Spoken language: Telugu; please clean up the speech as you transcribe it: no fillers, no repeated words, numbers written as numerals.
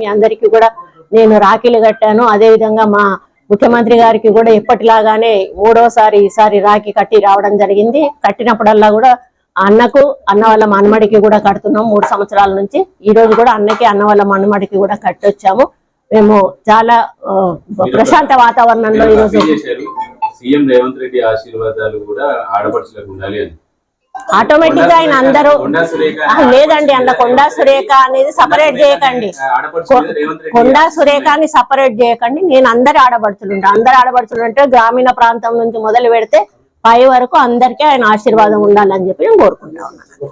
మీ అందరికీ కూడా నేను రాఖీలు కట్టాను. అదే విధంగా మా ముఖ్యమంత్రి గారికి కూడా ఎప్పటిలాగానే మూడోసారి ఈసారి రాఖీ కట్టి రావడం జరిగింది. కట్టినప్పుడల్లా కూడా అన్నకు అన్న వాళ్ళ మనమడికి కూడా కడుతున్నాం 3 సంవత్సరాల నుంచి. ఈ రోజు కూడా అన్నకి అన్న వాళ్ళ మనమడికి కూడా కట్టొచ్చాము. మేము చాలా ప్రశాంత వాతావరణంలో ఈరోజు సీఎం రేవంత్ రెడ్డి ఆశీర్వాదాలు కూడా ఆడపడుచులకు ఉండాలి అని ఆటోమేటిక్ గా ఆయన అందరూ లేదండి అన్న కొండా సురేఖ అనేది సపరేట్ చేయకండి, కొండా సురేఖ అని సపరేట్ చేయకండి. నేను అందరు ఆడబడుచులు అంటే గ్రామీణ ప్రాంతం నుంచి మొదలు పెడితే పై వరకు అందరికీ ఆయన ఆశీర్వాదం ఉండాలని చెప్పి నేను కోరుకుంటా ఉన్నాను.